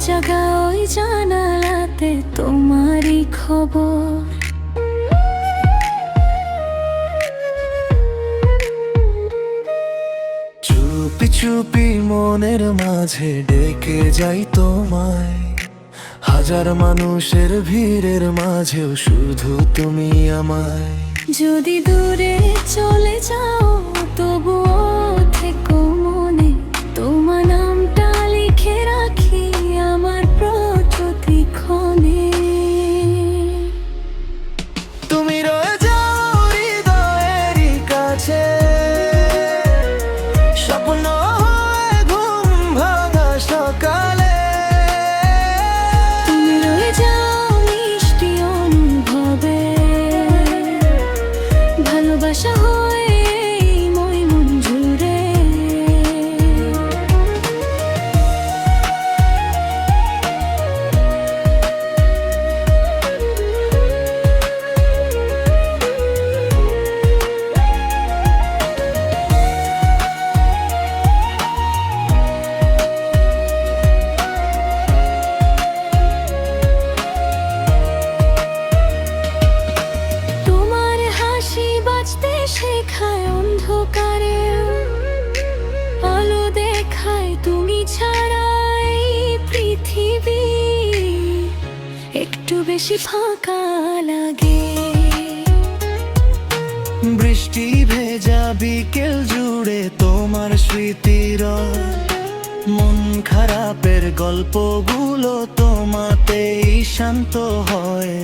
জাগা ওই জানালাতে তোমারই খবর। চুপি চুপি মনের মাঝে ডেকে যাই তোমায়, হাজার মানুষের ভিড়ের মাঝেও শুধু তুমি আমায়। যদি দূরে চলে যাও তবুও থেকো মনে, তোমার নামটা লিখে রাখি আমার প্রতি ক্ষণে। তুমি রয়ে যাও হৃদয়েরই কাছে, স্বপ্ন হয়ে ঘুম ভাঙা সকালে। তুমি রয়ে যাও মিষ্টি অনুভবে, ভালোবাসা হয়ে এই মই মন জুড়ে। তোমার হাসি বাঁচতে শেখায় অন্ধকারে, আলো দেখায় তুমি ছাড়া এই পৃথিবী একটু বেশি ফাঁকা লাগে। বৃষ্টি ভেজা বিকেল জুড়ে তোমার স্মৃতির মন খারাপের গল্পগুলো তোমাতেই শান্ত হয়।